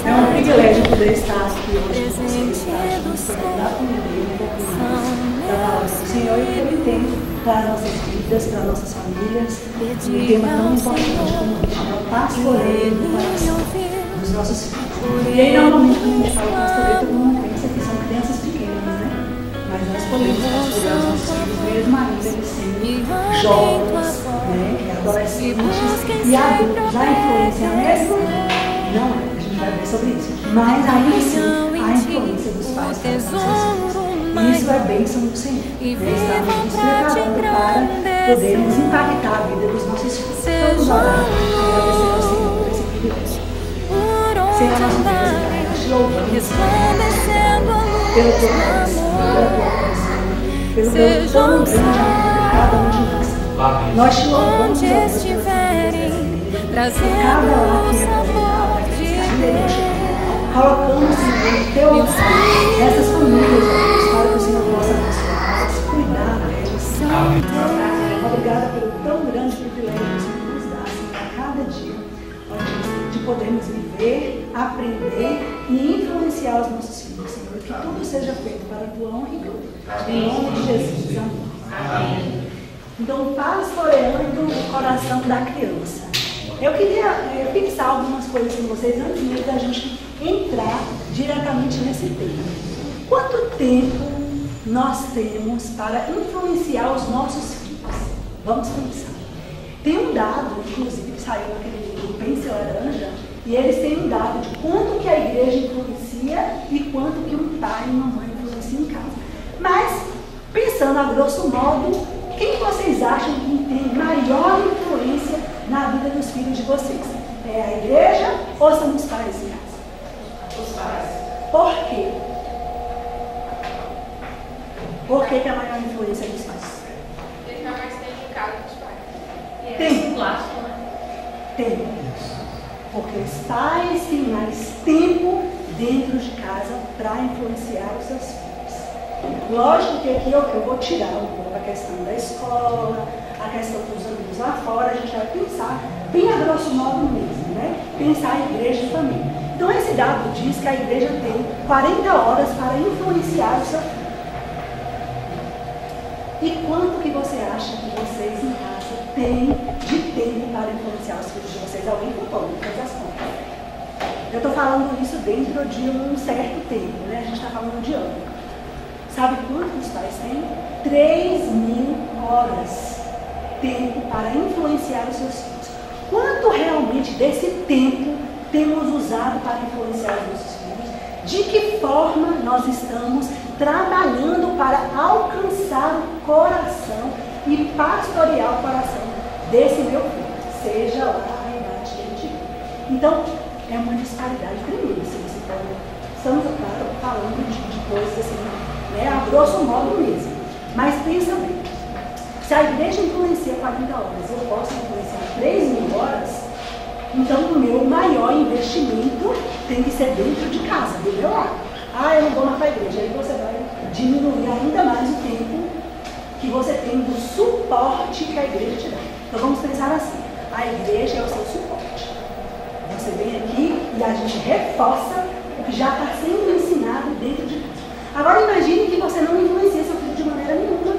É um privilégio poder estar aqui hoje com vocês, para dar comigo um pouco mais da palavra do Senhor e o que Ele tem para as nossas vidas, para as nossas famílias. Um tema tão importante como o pastoreio do coração dos nossos filhos. E aí, normalmente, quando a gente fala pastoreio, todo mundo pensa que são crianças pequenas, né? Mas nós podemos pastorear os nossos filhos mesmo ainda eles sendo jovens, né? Adolescentes e adultos. A influência mesmo? Não é. Vai ver sobre isso. Mas ainda assim, a influência dos pais para as nossas vidas. Isso é bênção do Senhor. Estamos nos preparando para podermos impactar a vida dos nossos filhos. Vamos orar e agradecer ao Senhor por esse privilégio. Senhor, nosso Deus, nós te louvamos pelo teu coração, pelo teu tão grande amor por cada um de nós. Nós te louvamos, ó Deus, por cada lar que é colocamos, Senhor, no teu altar essas famílias, Deus, para que o Senhor possa abençoá-las, cuidar delas. Obrigada pelo tão grande privilégio que o Senhor nos dá, Senhor, a cada dia, ó Deus, de podermos viver, aprender e influenciar os nossos filhos, Senhor. Que tudo seja feito para a tua honra e glória. Em nome de Jesus, amém. Então, pastoreando o coração da criança. Eu queria fixar algumas coisas com vocês antes mesmo da gente entrar diretamente nesse tema. Quanto tempo nós temos para influenciar os nossos filhos? Vamos pensar. Tem um dado, inclusive, que saiu naquele livro Pense Laranja, e eles têm um dado de quanto que a igreja influencia e quanto que um pai e uma mãe influenciam em casa. Mas, pensando a grosso modo, quem vocês acham que tem maior influência na vida dos filhos de vocês? É a igreja ou são os pais em casa? Os pais. Por quê? Por que a maior influência dos pais? Porque fica mais tempo em casa dos pais. Tem. Plástico, né? Tem. Porque os pais têm mais tempo dentro de casa para influenciar os seus filhos. Lógico que aqui eu vou tirar um pouco a questão da escola, a questão dos amigos lá fora, a gente vai pensar bem a grosso modo mesmo, né? Pensar a igreja e família. Então esse dado diz que a igreja tem 40 horas para influenciar o seu filho. E quanto que você acha que vocês em casa têm de tempo para influenciar os filhos de vocês? Alguém contou, faz as contas. Eu estou falando isso dentro de um certo tempo, né? A gente está falando de ano. Sabe quantos pais têm? 3.000 horas tempo para influenciar os seus filhos. Quanto realmente desse tempo temos usado para influenciar os nossos filhos? De que forma nós estamos trabalhando para alcançar o coração e pastorear o coração desse meu filho, seja lá a idade que ele tiver. Então, é uma disparidade tremenda, se você for. Estamos falando de coisas assim, né, a grosso modo mesmo. Mas pensa bem, se a igreja influencia 40 horas, eu posso influenciar 3.000 horas, então o meu maior investimento tem que ser dentro de casa, do meu lado. Ah, eu não vou mais para a igreja. Aí você vai diminuir ainda mais o tempo que você tem do suporte que a igreja te dá. Então vamos pensar assim, a igreja é o seu suporte. Você vem aqui e a gente reforça o que já está sendo ensinado dentro de casa. Agora imagine que você não influencia seu filho de maneira nenhuma,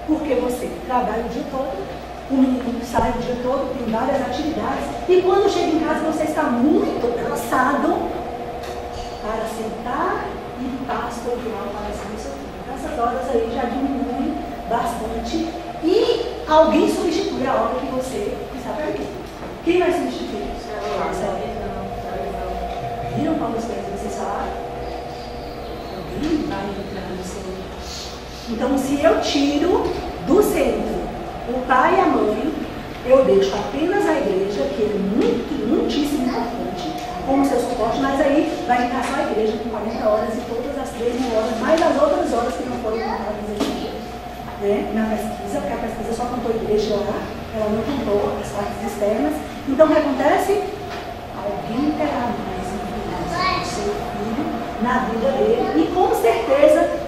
porque você trabalha o dia todo, o menino sai o dia todo, tem várias atividades, e quando chega em casa você está muito cansado para sentar e pastorear o coração do seu filho. Essas horas aí já diminuem bastante e alguém substitui a hora que você está perdendo. Quem vai substituir? Viram quantas coisas vocês falaram? Alguém vai entrar no seu. Então, se eu tiro do centro o pai e a mãe, eu deixo apenas a igreja, que é muitíssimo importante, como seu suporte, mas aí vai ficar só a igreja com 40 horas e todas as 3.000 horas, mais as outras horas que não foram contadas aqui, né, na pesquisa, porque a pesquisa só contou a igreja lá, ela não contou as partes externas. Então o que acontece? Alguém terá mais influência do seu filho na vida dele e com certeza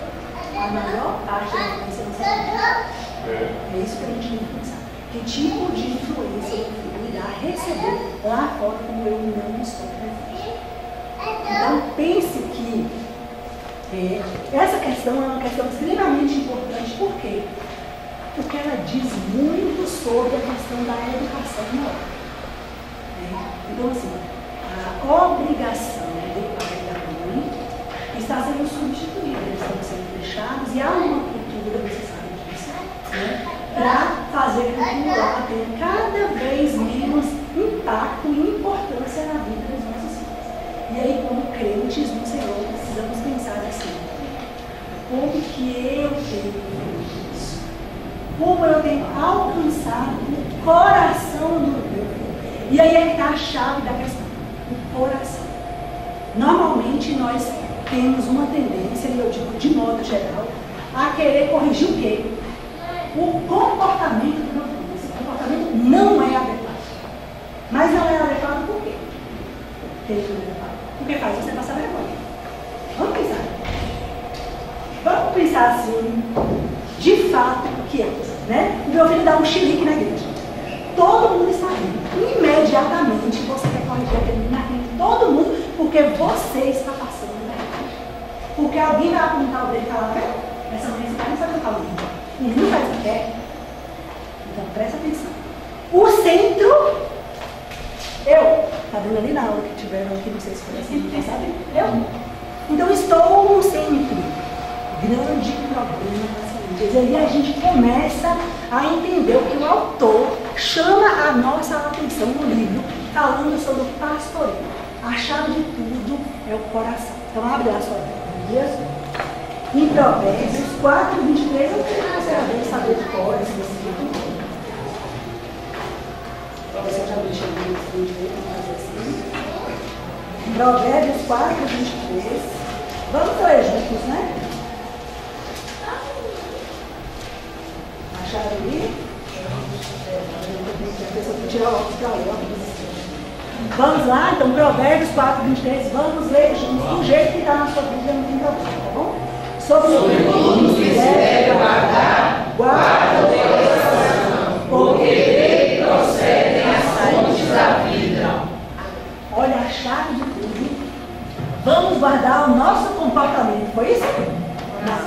a maior parte da influência não será. É isso que a gente tem que pensar. Que tipo de influência o filho irá receber lá fora como eu não estou presente? questão é uma questão extremamente importante. Por quê? Porque ela diz muito sobre a questão da educação moral. Então, assim, a obrigação do pai e da mãe está sendo substituída, eles estão sendo deixados, e há uma cultura, você sabe disso, né, para fazer com que o lar tenha cada vez menos impacto e importância na vida dos nossos filhos. E aí, como crentes no Senhor, precisamos pensar assim: como que eu tenho feito isso? Como eu tenho alcançado o coração do meu filho? E aí é que está a chave da questão, o coração. Normalmente nós temos uma tendência, e eu digo de modo geral, a querer corrigir o quê? O comportamento do meu filho. Esse comportamento não é adequado. Mas não é adequado por quê? Porque faz você passar vergonha. Vamos pensar. Vamos pensar assim, de fato, o que é, né? O meu filho dá um chilique na igreja. Todo mundo está rindo. Imediatamente você quer corrigir aquele menino na frente de todo mundo, porque você está passando vergonha. Porque alguém vai apontar o dedo e falar: essa mulher não sabe o calor. O menino faz o que quer. Então presta atenção. O centro, está vendo ali na aula que tiveram aqui, não sei se foi assim, não sabe? Então estou no centro. Grande problema nessa vida. E aí a gente começa a entender o que o autor chama a nossa atenção no livro, falando sobre o pastoreio. A chave de tudo é o coração. Então abre a sua Bíblia. Em Provérbios 4, 23, eu não sei se você vai saber de cor esse versículo. Talvez eu já deixei o livro de direito, vamos fazer assim. Provérbios 4, 23. Vamos ler juntos, né? Acharam ali? A pessoa tem que tirar o óculos para ler. Vamos lá, então, Provérbios 4, 23. Vamos ler juntos. Do jeito que está na sua Bíblia, não tem problema, tá bom? Sobre tudo que se deve guardar, guarda o teu coração, porque dele procedem as fontes da vida. Olha a chave de tudo. Vamos guardar o nosso comportamento, foi isso? Não.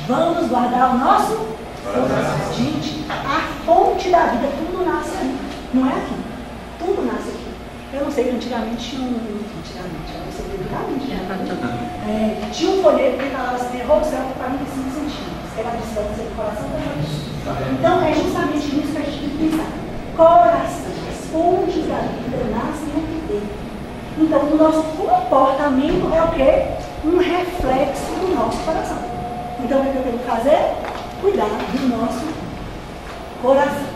Vamos guardar o nosso coração. Gente, a fonte da vida, tudo nasce aí, não é aqui. Tudo nasce aqui. Eu não sei que antigamente tinha tinha um folheto que falava assim: errou o céu por 45 centímetros, que era a distância do coração da gente. Então é justamente nisso que a gente tem que pensar. Coração, as fontes da vida nascem aqui dentro. Então o nosso comportamento é o quê? Um reflexo do nosso coração. Então o que eu tenho que fazer? Cuidar do nosso coração.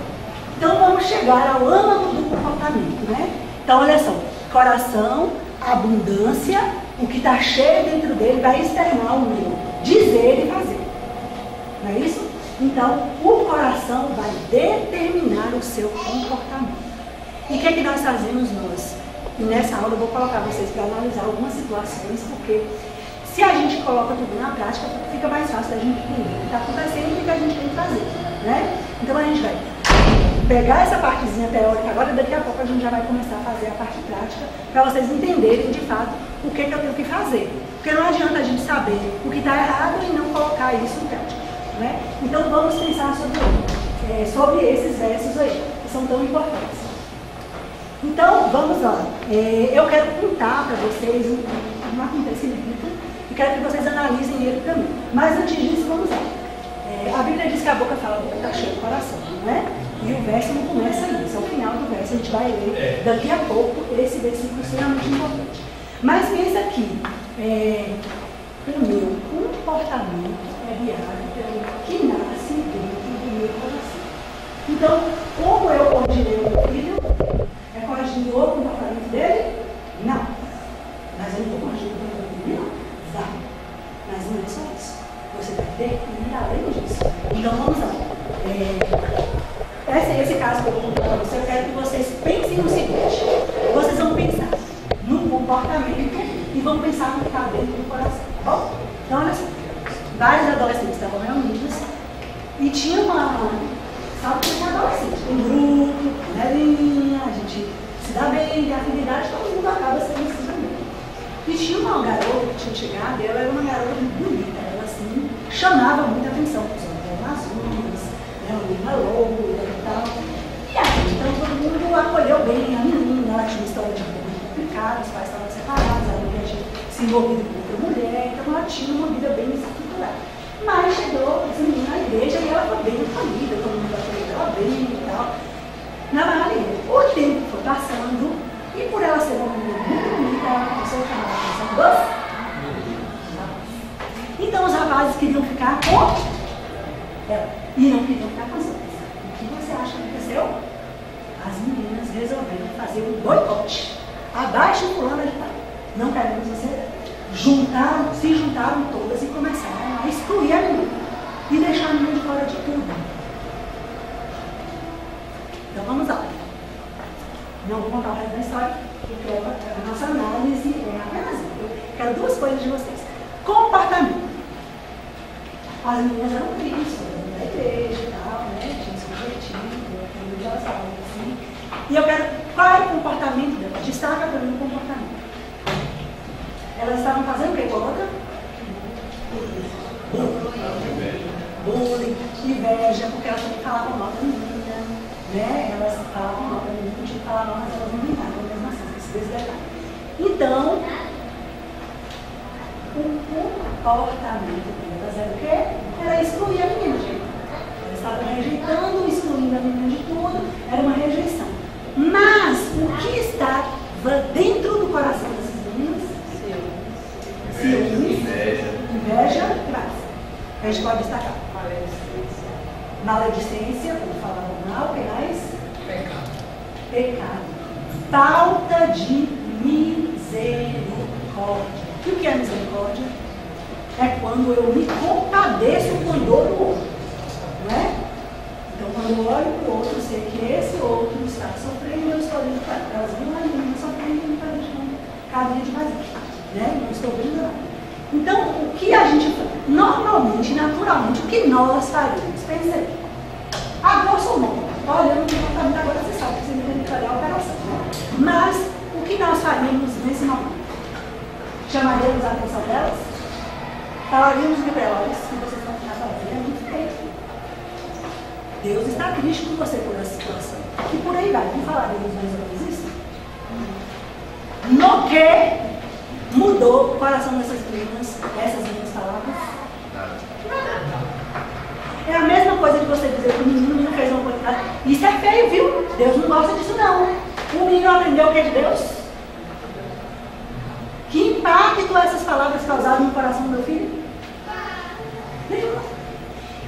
Então vamos chegar ao âmago do comportamento, né? Então olha só, coração, abundância, o que está cheio dentro dele vai externar o meu dizer e fazer. Não é isso? Então o coração vai determinar o seu comportamento. E o que é que nós fazemos nós? E nessa aula eu vou colocar vocês para analisar algumas situações, porque se a gente coloca tudo na prática, fica mais fácil da gente entender o que está acontecendo e o que a gente tem que fazer, né? Então a gente vai pegar essa partezinha teórica agora, daqui a pouco a gente já vai começar a fazer a parte prática, para vocês entenderem de fato o que eu tenho que fazer. Porque não adianta a gente saber o que está errado e não colocar isso em prática, né? Então vamos pensar sobre esses versos aí, que são tão importantes. Então vamos lá. Eu quero contar para vocês um acontecimento e quero que vocês analisem ele também. Mas antes disso, vamos lá. A Bíblia diz que a boca fala do que está cheio do coração, não é? E o verso não começa aí, esse é o final do verso, a gente vai ler daqui a pouco esse versículo extremamente importante. Mas pensa aqui, o meu comportamento é guiado pelo que nasce dentro do meu coração. Então, como eu corrigirei o meu filho? É corrigindo o comportamento dele? Não. Mas eu não vou corrigir o comportamento dele, não. Vai. Mas não é só isso. Você vai ter que ir além disso. Então vamos lá. Esse caso que eu vou contar para você, eu quero que vocês pensem no seguinte: vocês vão pensar no comportamento e vão pensar no que está dentro do coração, tá bom? Então olha só, vários adolescentes estavam reunidos e tinha sabe que é adolescente, tem grupo, panelinha, a gente se dá bem, tem afinidade, todo mundo acaba sendo assim também. E tinha uma garota que tinha chegado, ela era uma garota muito bonita, ela assim, chamava muita atenção, porque os homens eram azuis, né, o menino louro e tal. E aí, então todo mundo acolheu bem a menina, ela tinha uma história de vida muito complicada, os pais estavam separados, ela não tinha se envolvido com outra mulher, então ela tinha uma vida bem desestruturada. Mas chegou essa menina na igreja e ela foi bem acolhida, todo mundo acolheu ela bem e tal. Na Maria, o tempo foi passando e por ela ser uma menina muito bonita, ela começou a chamar a atenção dos rapazes. Então os rapazes queriam ficar com ela e não queriam ficar com as outras. O que você acha que aconteceu? As meninas resolveram fazer um boicote. Abaixo do fulano de tal. Não queremos você. Se juntaram todas e começaram a excluir a menina e deixar a menina de fora de tudo. Então vamos lá. Não vou contar o resto da história, porque a nossa análise é apenas isso. Eu quero duas coisas de vocês. Comportamento. As meninas eram cristãs, da igreja e tal, né? Tinham se convertido, religiosas, assim. E eu quero, qual era o comportamento dela? Destaca para mim o comportamento. Elas estavam fazendo o que com a outra? Bullying, inveja, porque elas também falavam mal da menina, né? Elas falavam mal da menina, não tinha que falar mal, mas elas não brincavam mesmo assim, esse desdetalhe. Então, o comportamento delas era o quê? Era excluir a menina, gente. Elas estavam rejeitando, excluindo a menina de tudo, era uma rejeição. Mas, o que estava dentro do coração dessas meninas? Ciúmes, inveja, graça. A gente pode destacar. Maledicência, quando falavam mal, o que mais? Pecado. Falta de misericórdia. E o que é misericórdia? É quando eu me compadeço com a dor do outro. Não é? Então, quando eu olho para o outro, sei que esse outro está sofrendo, eu estou olhando para elas. Viu a menina sofrendo e me deixando carinha de vazio. Né? Não estou vendo nada. Então, o que a gente faz? Normalmente, naturalmente, o que nós faríamos? Pensa aí. A grosso modo, olhando o comportamento agora, você sabe que você tem que olhar a operação. Né? Mas, o que nós faríamos nesse momento? Chamaríamos a atenção delas? Falaríamos de elas, que vocês estão fazendo é muito feio. Deus está triste com você por essa situação. E por aí vai. Não falaríamos mais ou menos isso? No que mudou o coração dessas meninas, essas minhas palavras? Nada. É a mesma coisa que você dizer que o menino fez uma coisa. Isso é feio, viu? Deus não gosta disso, não. O menino aprendeu o que é de Deus? Que impacto essas palavras causaram no coração do meu filho? Nenhum.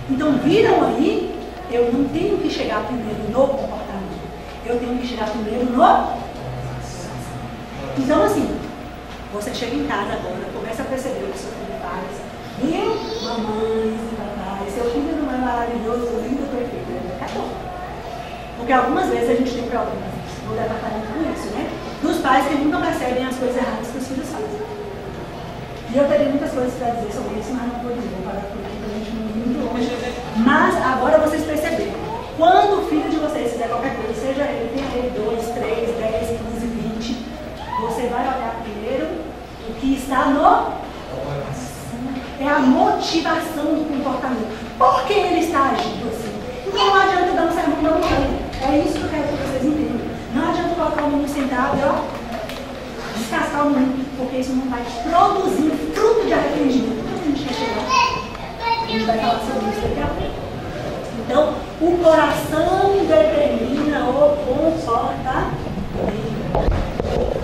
Então, viram aí, eu não tenho que chegar primeiro no comportamento. Eu tenho que chegar primeiro no... Então, assim, você chega em casa agora, começa a perceber o que seu filho faz. Viu? Mamães e papais, seu filho não é maravilhoso, lindo, perfeito. Ele acabou. Porque algumas vezes a gente tem problemas no departamento com isso, né? Dos pais que nunca percebem as coisas erradas que os filhos fazem. E eu teria muitas coisas para dizer sobre isso, mas não vou dizer, vou parar por aqui para a gente não ir muito longe. Mas agora vocês perceberam. Quando o filho de vocês fizer qualquer coisa, seja ele, tenha ele 2, 3, 10, 15, 20, você vai olhar primeiro o que está no coração. É a motivação do comportamento. Por que ele está agindo assim? Então não adianta dar um sermão da montanha. É isso que eu quero que vocês entendam. Não adianta colocar o menino sentado e ó, descascar o menino, porque isso não vai produzir fruto de arrependimento. Então a gente quer chegar. A gente vai falar sobre isso daqui a pouco. Então, o coração determina o comportamento.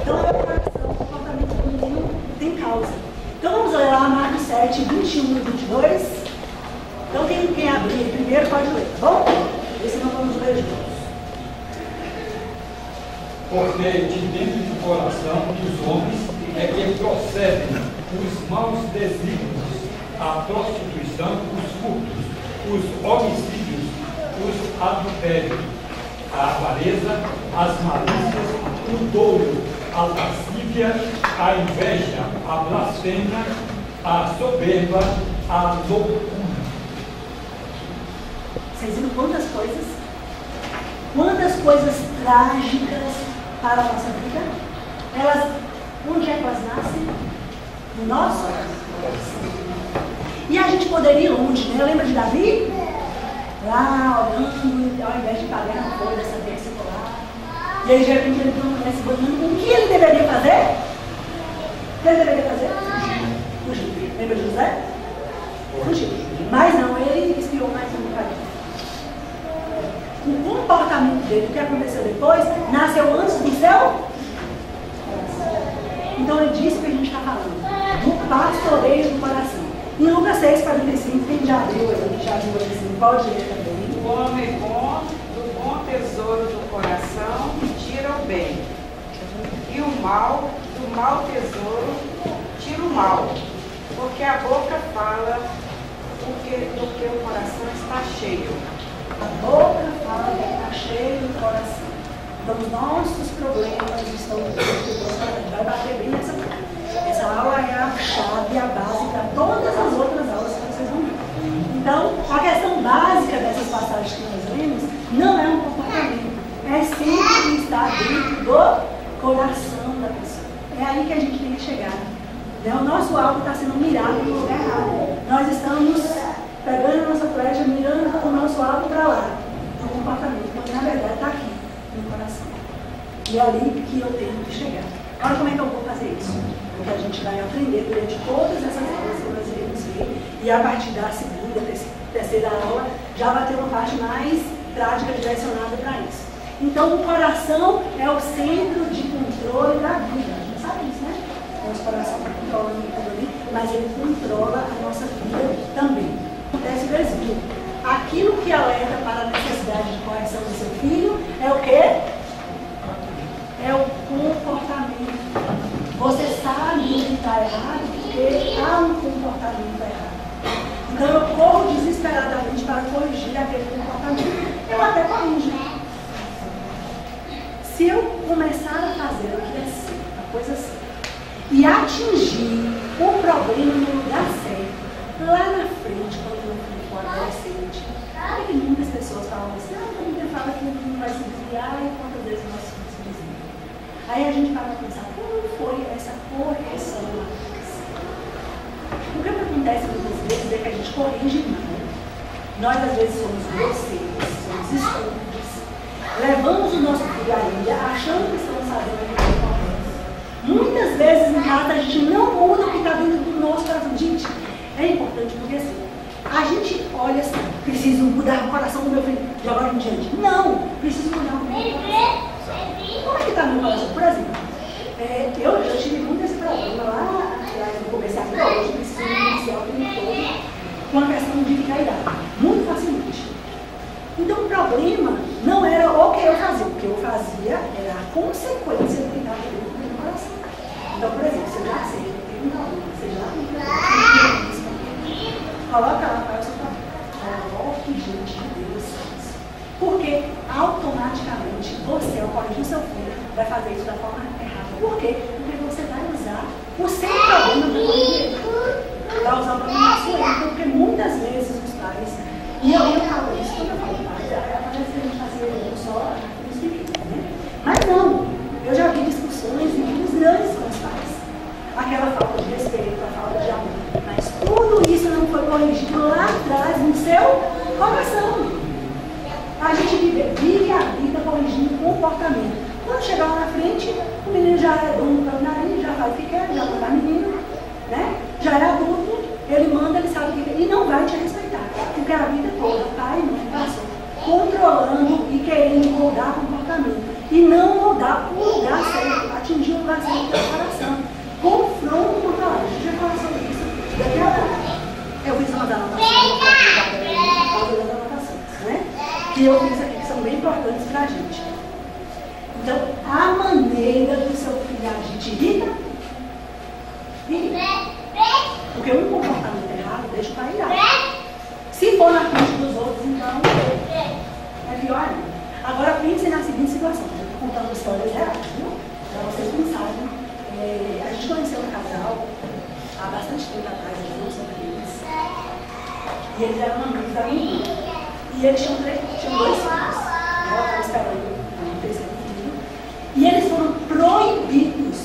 Então, é o coração, o comportamento do menino tem causa. Então, vamos olhar lá Marcos 7, 21 e 22. Então, quem abrir primeiro pode ler, tá bom? Esse não vamos ler juntos. Porque de dentro do coração dos homens é que procedem os maus desígnios, a prostituição, os furtos, os homicídios, os adultérios, a avareza, as malícias, o dolo, a lascívia, a inveja, a blasfêmia, a soberba, a loucura. Vocês viram quantas coisas? Quantas coisas trágicas para a nossa vida? Elas, onde é que elas nascem? No nosso coração. E a gente poderia ir longe, né? Lembra de Davi? Lá, olhando, ao invés de pagar na folha dessa terra secular. E aí, de repente, ele viu uma mulher se banhando. O que ele deveria fazer? O que ele deveria fazer? Fugir. Lembra de José? Fugir. Mas não, ele espiou mais um bocadinho. O comportamento dele, o que aconteceu depois, nasceu antes do seu. Então é disso que a gente está falando, do pastoreio do coração. Em Lucas 6,45, quem já viu assim, pode ler também. O homem bom, do bom tesouro do coração, tira o bem. E o mal, do mau tesouro, tira o mal. Porque a boca fala do que o coração está cheio. A boca fala que está cheio do coração. Então, nossos problemas estão dentro. Vai bater bem nessa coisa. Essa aula é a chave, a base para todas as outras aulas que vocês vão ver. Então, a questão básica dessas passagens que nós lemos não é um comportamento. É sempre estar dentro do coração da pessoa. É aí que a gente tem que chegar. O nosso alvo está sendo mirado no lugar errado. Nós estamos pegando a nossa flecha, mirando o nosso alvo para lá, no comportamento, quando na verdade está aqui, no coração. E é ali que eu tenho que chegar. Olha como é que eu vou fazer isso. Porque a gente vai aprender durante todas essas aulas que nós iremos ver, e a partir da segunda, terceira aula, já vai ter uma parte mais prática direcionada para isso. Então, o coração é o centro de controle da vida. A gente sabe isso, né? Nosso coração está controlando tudo ali, mas ele controla a nossa vida também. Acontece o versículo. Aquilo que alerta para a necessidade de correção do seu filho é o quê? É o comportamento. Você sabe que está errado porque há um comportamento errado. Então eu corro desesperadamente para corrigir aquele comportamento. Eu até corrijo. Se eu começar a fazer o que é certo, a coisa certa, e atingir o problema no lugar certo, lá na frente, quando meu filho for adolescente, sabe que muitas pessoas falam assim, quando ele fala que não vai se desviar, e quantas vezes nós se desviamos. Aí a gente para pensar, como foi essa correção lá atrás? O que acontece muitas vezes é que a gente corrige mal. Nós às vezes somos grosseiros, somos estúpidos, levamos o nosso filho à ilha, achando que estamos fazendo aquilo que é correto. Muitas vezes em casa a gente não muda o que está dentro do nosso coração. Gente, é importante porque assim, a gente olha assim, preciso mudar o coração do meu filho de agora em diante. Não, preciso mudar o meu coração. Como é que está meu coração? Por exemplo, eu tive muito esse problema lá no começo aqui, hoje preciso iniciar o tempo todo com a questão de idade, muito facilmente. Então o problema não era o que eu fazia, o que eu fazia era a consequência do que estava dentro do meu coração. Então, por exemplo, se eu já sei que eu tenho um problema, você já tem um problema, coloca lá para o seu problema. Coloque diante de Deus isso. Porque automaticamente você, ao corrigir o seu filho, vai fazer isso da forma errada. Por quê? Porque você vai usar o seu problema para corrigir ele. Vai usar o problema da sua vida, porque muitas vezes os pais, e eu falo isso quando eu falo pais, parece que a gente fazia só os pequenos, né? Mas não, eu já vi discussões e vídeos grandes com os pais. Aquela falta de respeito, a falta de amor. Mas tudo isso não foi corrigido lá atrás no seu coração. A gente vive a vida corrigindo o comportamento. Quando chegar lá na frente, o menino já é dono do nariz, já faz o que quer, já não é menino, né? Já é adulto, ele manda, ele sabe o que quer, e não vai te respeitar. Porque a vida toda, pai e mãe passou controlando e querendo mudar o comportamento. E não mudar o lugar certo, atingir o lugar certo do seu coração. Confronto com a palavra. A gente já falou sobre isso. Daqui a pouco. Eu fiz umas anotações das anotações, né? Que eu fiz aqui, que são bem importantes para a gente. Então, a maneira do seu filho agir te irrita? Irrita. Porque um comportamento errado deixa o pai irado. Se for na frente dos outros, então é pior ainda. Agora pensem na seguinte situação. Eu estou contando histórias reais, viu? Para vocês pensarem. A gente conheceu um casal há bastante tempo atrás, eles não são filhos. E eles eram amigos da minha irmã. E eles tinham 2 filhos. Ela estava esperando o terceiro filho. E eles foram proibidos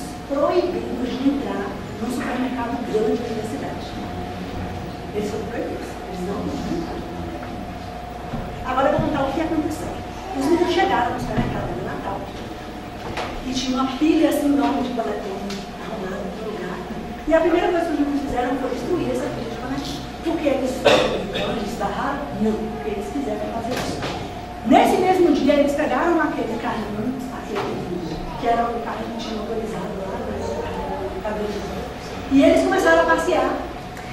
de entrar num supermercado grande aqui da cidade. Eles foram proibidos. Eles não entraram. Agora eu vou contar o que aconteceu. Os meninos chegaram no supermercado no Natal e tinha uma pilha assim enorme de panetone arrumada no lugar. E a primeira coisa que os meninos fizeram foi destruir essa pilha de panetone. Por que eles barraram? Não, porque eles quiseram fazer isso. Nesse mesmo dia, eles pegaram aquele carrinho, que era um carrinho que tinha motorizado lá, e eles começaram a passear.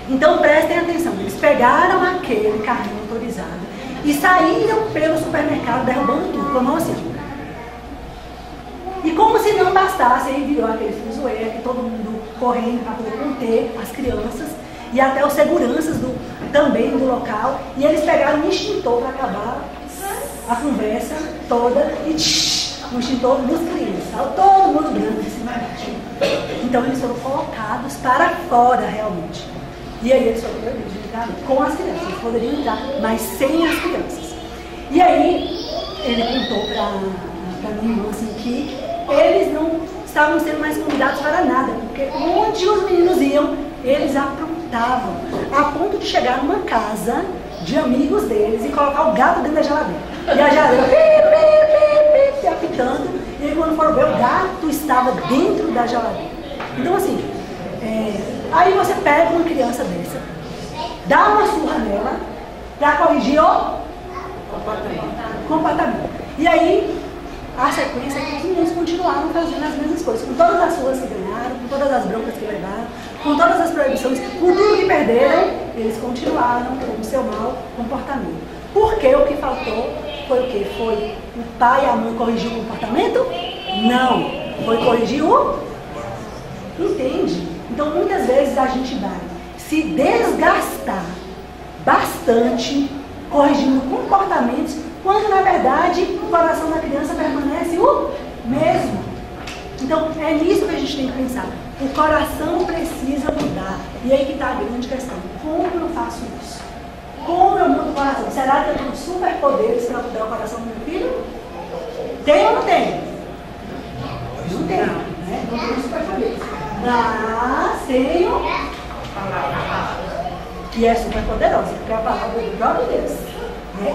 Então prestem atenção, eles pegaram aquele carrinho motorizado e saíram pelo supermercado derrubando tudo, com a mão assim. E como se não bastasse, aí virou aquele fuzuê, que todo mundo correndo para poder conter as crianças e até os seguranças também do local. E eles pegaram um extintor para acabar a conversa toda e um extintor nos crianças. Todo mundo branco em cima disso. Então eles foram colocados para fora realmente. E aí eles foram proibidos de entrar com as crianças. Eles poderiam entrar, mas sem as crianças. E aí ele contou para minha irmã assim, que eles não estavam sendo mais convidados para nada, porque onde os meninos iam, eles aprontavam, a ponto de chegar numa casa de amigos deles e colocar o gato dentro da geladeira. E a geladeira apitando, e aí quando foram ver, o gato estava dentro da geladeira. Então assim, aí você pega uma criança dessa, dá uma surra nela, para corrigir o comportamento. E aí, a sequência é que os meninos continuaram fazendo as mesmas coisas, com todas as surras que ganharam, com todas as broncas que levaram, com todas as proibições, com tudo que perderam, eles continuaram com o seu mau comportamento. Porque o que faltou foi o quê? Foi o pai e a mãe corrigir o comportamento? Não. Foi corrigir o... Entende? Então, muitas vezes a gente vai se desgastar bastante corrigindo comportamentos, quando na verdade o coração da criança permanece o mesmo. Então, é nisso que a gente tem que pensar. O coração precisa mudar. E aí que está a grande questão. Como eu faço isso? Como eu mudo o coração? Será que eu tenho superpoderes para mudar o coração do meu filho? Tem ou não tem? Não tem, né? Não tenho superpoderes. Mas tenho a palavra, que é superpoderosa, porque é a palavra do próprio Deus.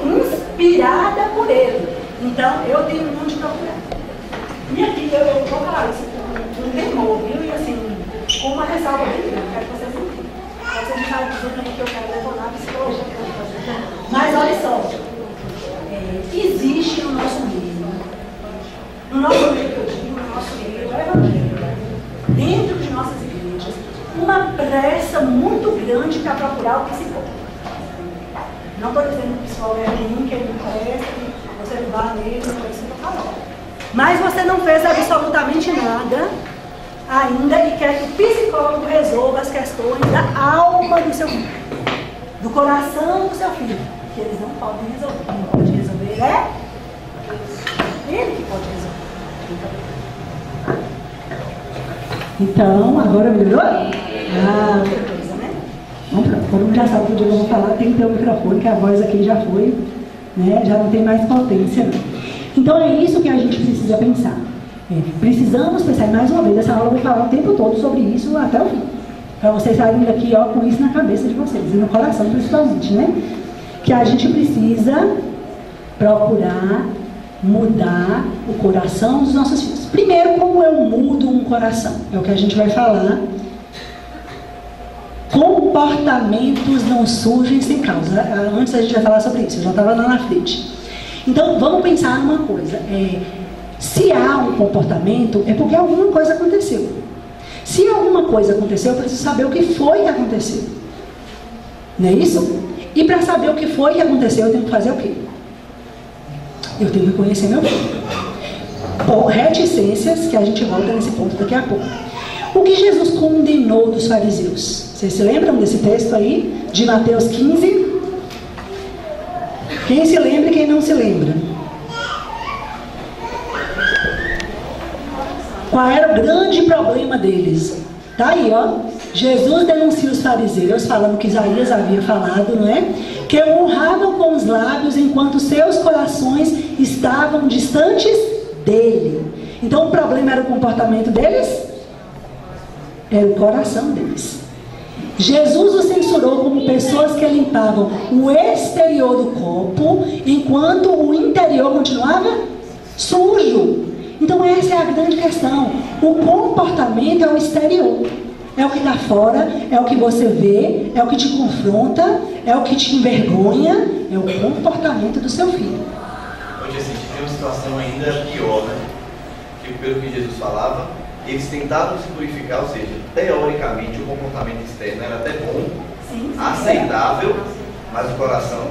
Inspirada por Ele. Então, eu tenho onde procurar. E aqui eu vou falar isso com temor, viu? E assim, com uma ressalva bem grande, quero que vocês entendam. Vocês não sabem dizer também que eu quero detonar a psicologia. Mas olha só, existe no nosso meio, no nosso meio que eu digo, no nosso meio do Evangelho, dentro de nossas igrejas, uma pressa muito grande para procurar o psicólogo. Não estou dizendo que o psicólogo é ruim, que ele não presta, que você não vá nele, não é isso que eu estou falando. Mas você não fez absolutamente nada ainda e quer que o psicólogo resolva as questões da alma do seu filho, do coração do seu filho, que eles não podem resolver. Quem pode resolver é ele que pode resolver. Então, agora melhorou? Outra coisa, né? Vamos lá, todo mundo já sabe que o dia que eu vou falar, tem que ter o microfone, que a voz aqui já foi, né? Já não tem mais potência, não. Então é isso que a gente precisa pensar. Precisamos pensar, mais uma vez, essa aula eu vou falar o tempo todo sobre isso até o fim. Para vocês saírem daqui com isso na cabeça de vocês, e no coração principalmente, né? Que a gente precisa procurar mudar o coração dos nossos filhos. Primeiro, como eu mudo um coração? É o que a gente vai falar. Comportamentos não surgem sem causa. Antes a gente vai falar sobre isso, eu já estava lá na frente. Então, vamos pensar numa coisa. Se há um comportamento, é porque alguma coisa aconteceu. Se alguma coisa aconteceu, eu preciso saber o que foi que aconteceu. Não é isso? E para saber o que foi que aconteceu, eu tenho que fazer o quê? Eu tenho que conhecer meu filho. Bom, reticências, que a gente volta nesse ponto daqui a pouco. O que Jesus condenou dos fariseus? Vocês se lembram desse texto aí? De Mateus 15? Quem se lembra e quem não se lembra? Qual era o grande problema deles? Tá aí, ó. Jesus denuncia os fariseus, falando que Isaías havia falado, não é? Que honravam com os lábios enquanto seus corações estavam distantes dele. Então o problema era o comportamento deles? Era o coração deles. Jesus os censurou como pessoas que limpavam o exterior do copo, enquanto o interior continuava sujo. Então essa é a grande questão. O comportamento é o exterior. É o que está fora, é o que você vê, é o que te confronta, é o que te envergonha, é o comportamento do seu filho. Hoje assim, tem uma situação ainda pior, né? Que pelo que Jesus falava, eles tentavam se purificar, ou seja, teoricamente o comportamento externo era até bom, aceitável, mas o coração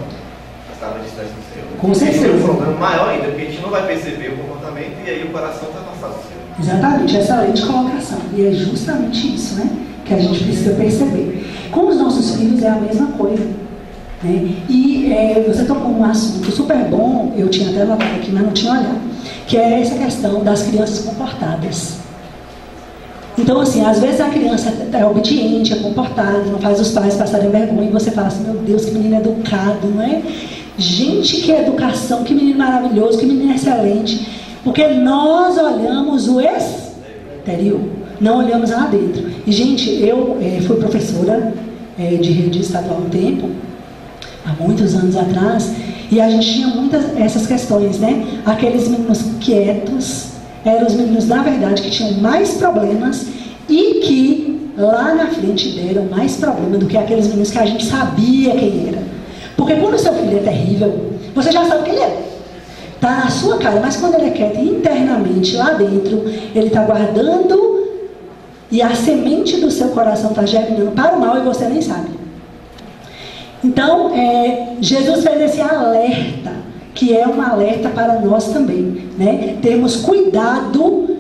estava distante do Senhor. Com certeza. Esse é um problema maior ainda, porque a gente não vai perceber o comportamento e aí o coração está afastado do Senhor. Exatamente, excelente colocação. E é justamente isso, né, que a gente precisa perceber. Com os nossos filhos é a mesma coisa. Né? E você tocou um assunto super bom, eu tinha até anotado aqui, mas não tinha olhado, que é essa questão das crianças comportadas. Então, assim, às vezes a criança é obediente, é comportada, não faz os pais passarem vergonha, e você fala assim, meu Deus, que menino educado, não é? Gente, que educação, que menino maravilhoso, que menino excelente. Porque nós olhamos o exterior, não olhamos lá dentro. E, gente, eu fui professora de rede estadual há um tempo, há muitos anos atrás, e a gente tinha muitas essas questões, né? Aqueles meninos quietos, eram os meninos, na verdade, que tinham mais problemas e que lá na frente deram mais problema do que aqueles meninos que a gente sabia quem era. Porque quando o seu filho é terrível, você já sabe quem ele é. Está na sua cara, mas quando ele é quieto internamente, lá dentro, ele está guardando e a semente do seu coração está germinando para o mal e você nem sabe. Então, Jesus fez esse alerta, que é um alerta para nós também, né? Termos cuidado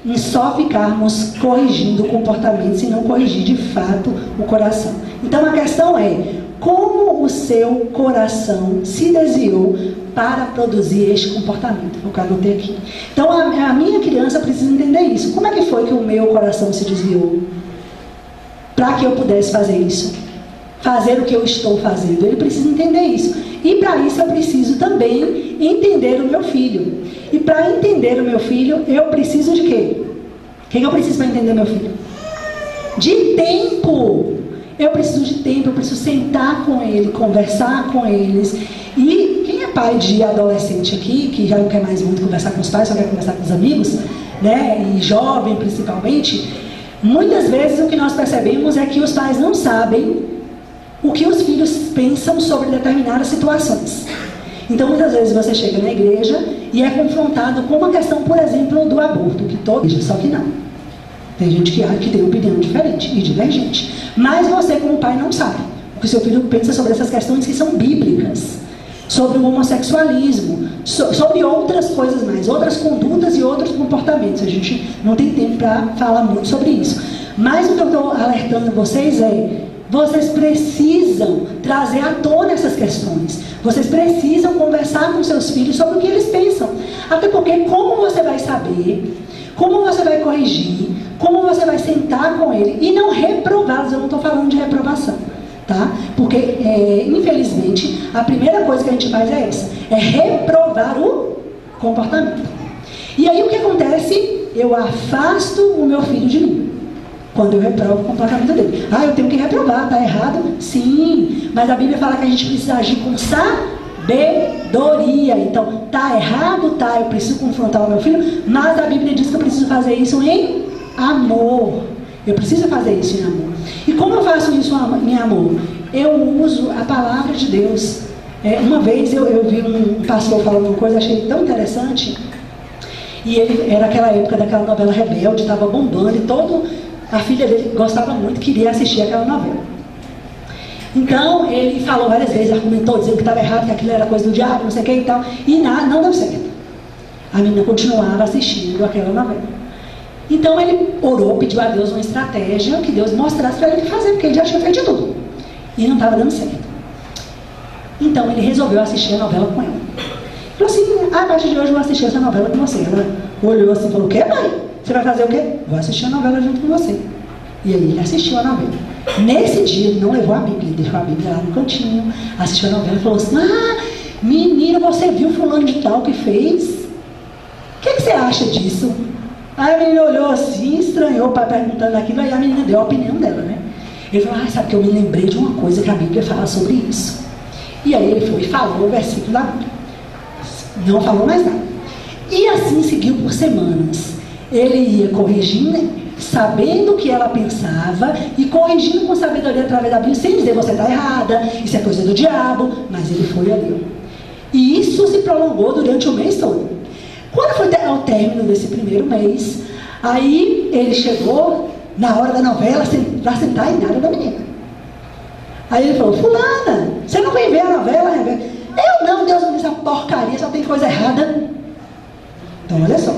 em só ficarmos corrigindo o comportamento, se não corrigir de fato o coração. Então a questão é, como o seu coração se desviou para produzir este comportamento? Eu anotei aqui. Então a minha criança precisa entender isso. Como é que foi que o meu coração se desviou? Para que eu pudesse fazer isso? Fazer o que eu estou fazendo. Ele precisa entender isso. E para isso eu preciso também entender o meu filho. E para entender o meu filho, eu preciso de quê? O que eu preciso para entender meu filho? De tempo. Eu preciso de tempo, eu preciso sentar com ele, conversar com eles. E quem é pai de adolescente aqui, que já não quer mais muito conversar com os pais, só quer conversar com os amigos, né? E jovem principalmente, muitas vezes o que nós percebemos é que os pais não sabem o que os filhos pensam sobre determinadas situações. Então muitas vezes você chega na igreja e é confrontado com uma questão, por exemplo, do aborto, que todo, só que não. Tem gente que tem opinião diferente e divergente. Mas você, como pai, não sabe o que seu filho pensa sobre essas questões que são bíblicas, sobre o homossexualismo, sobre outras coisas mais, outras condutas e outros comportamentos. A gente não tem tempo para falar muito sobre isso. Mas o que eu estou alertando vocês vocês precisam trazer à tona essas questões. Vocês precisam conversar com seus filhos sobre o que eles pensam. Até porque como você vai saber, como você vai corrigir, como você vai sentar com ele e não reprová-los. Eu não estou falando de reprovação, tá? Porque, infelizmente, a primeira coisa que a gente faz é essa. É reprovar o comportamento. E aí o que acontece? Eu afasto o meu filho de mim. Quando eu reprovo o comportamento dele. Eu tenho que reprovar, está errado? Sim, mas a Bíblia fala que a gente precisa agir com sabedoria. Então, está errado? Tá, eu preciso confrontar o meu filho, mas a Bíblia diz que eu preciso fazer isso em amor. Eu preciso fazer isso em amor. E como eu faço isso em amor? Eu uso a palavra de Deus. Uma vez eu vi um pastor falando uma coisa, achei tão interessante. E ele era aquela época daquela novela Rebelde, estava bombando e a filha dele gostava muito, queria assistir aquela novela. Então, ele falou várias vezes, argumentou, dizendo que estava errado, que aquilo era coisa do diabo, não sei o que e tal. E não deu certo. A menina continuava assistindo aquela novela. Então, ele orou, pediu a Deus uma estratégia, que Deus mostrasse para ele o que fazer, porque ele já tinha feito de tudo. E não estava dando certo. Então, ele resolveu assistir a novela com ela. Falou assim, a partir de hoje eu vou assistir essa novela com você. Ela olhou assim e falou, o quê, mãe? Você vai fazer o quê? Vou assistir a novela junto com você. E aí ele assistiu a novela. Nesse dia ele não levou a Bíblia, ele deixou a Bíblia lá no cantinho, assistiu a novela e falou assim, menina, você viu fulano de tal que fez? O que você acha disso? Aí a menina olhou assim, estranhou o pai perguntando aquilo, aí a menina deu a opinião dela, né? Ele falou, sabe que eu me lembrei de uma coisa que a Bíblia fala sobre isso. E aí ele foi e falou o versículo da Bíblia. Não falou mais nada. E assim seguiu por semanas. Ele ia corrigindo, sabendo o que ela pensava, e corrigindo com sabedoria através da Bíblia, sem dizer você está errada, isso é coisa do diabo, mas ele foi ali. E isso se prolongou durante o mês todo. Quando foi ao término desse primeiro mês, aí ele chegou na hora da novela para sentar e nada da menina. Aí ele falou, fulana, você não vem ver a novela, Rebeca? Eu não, Deus me disse essa porcaria, só tem coisa errada. Então olha só,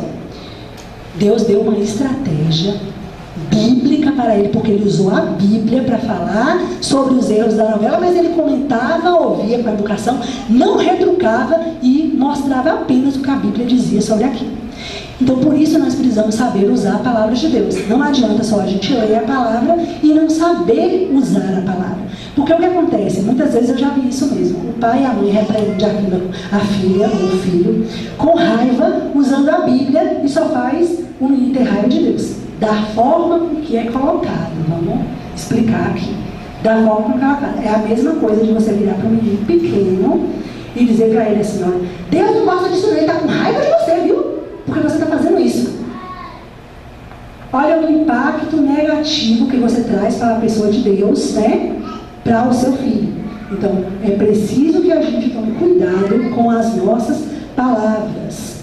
Deus deu uma estratégia bíblica para ele, porque ele usou a Bíblia para falar sobre os erros da novela, mas ele comentava, ouvia com a educação, não retrucava e mostrava apenas o que a Bíblia dizia sobre aquilo. Então por isso nós precisamos saber usar a palavra de Deus. Não adianta só a gente ler a palavra e não saber usar a palavra. Porque o que acontece? Muitas vezes eu já vi isso mesmo. O pai e a mãe repreendem a filha ou o filho com raiva, usando a Bíblia, e só faz o menino ter raiva de Deus. Da forma com que é colocado. Vamos explicar aqui. Da forma com que é colocado. É a mesma coisa de você virar para um menino pequeno e dizer para ele assim, olha, Deus não gosta disso não, ele está com raiva de você, viu? Porque você está fazendo isso. Olha o impacto negativo que você traz para a pessoa de Deus, né? Para o seu filho. Então, é preciso que a gente tome cuidado com as nossas palavras.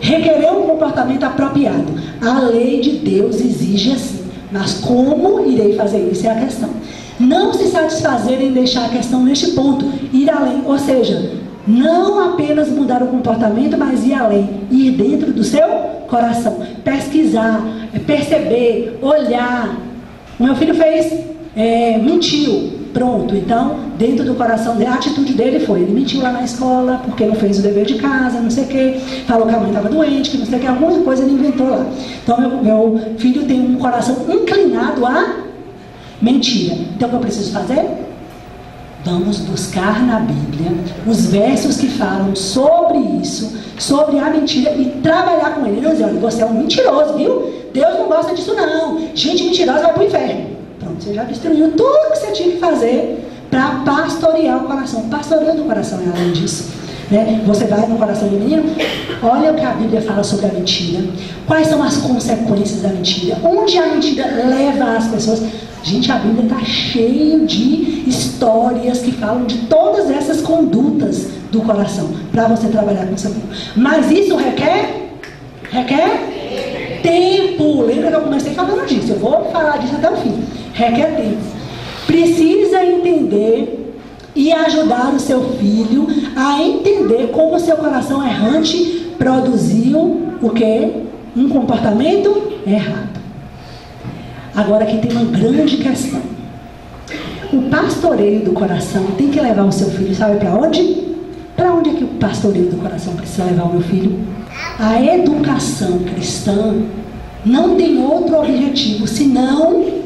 Requerer um comportamento apropriado. A lei de Deus exige assim. Mas como irei fazer isso é a questão. Não se satisfazer em deixar a questão neste ponto. Ir além. Ou seja, não apenas mudar o comportamento, mas ir além. Ir dentro do seu coração. Pesquisar, perceber, olhar. O meu filho mentiu. Pronto, então, dentro do coração dele, a atitude dele foi, ele mentiu lá na escola, porque não fez o dever de casa, não sei o quê, falou que a mãe estava doente, que não sei o quê, alguma coisa ele inventou lá. Então, meu filho tem um coração inclinado a mentira. Então, o que eu preciso fazer? Vamos buscar na Bíblia os versos que falam sobre isso, sobre a mentira, e trabalhar com ele. Não dizer, olha, você é um mentiroso, viu? Deus não gosta disso não. Gente mentirosa vai para o inferno. Pronto, você já destruiu tudo que você tinha que fazer para pastorear o coração. Pastoreio do coração é além disso. Né? Você vai no coração do menino, olha o que a Bíblia fala sobre a mentira. Quais são as consequências da mentira? Onde a mentira leva as pessoas? Gente, a Bíblia está cheia de histórias que falam de todas essas condutas do coração, para você trabalhar com seu filho. Mas isso requer tempo. Lembra que eu comecei falando disso? Eu vou falar disso até o fim. Requer tempo. Precisa entender e ajudar o seu filho a entender como o seu coração errante produziu o quê? Um comportamento errado. Agora aqui tem uma grande questão. O pastoreio do coração tem que levar o seu filho, sabe para onde? Para onde é que o pastoreio do coração precisa levar o meu filho? A educação cristã não tem outro objetivo senão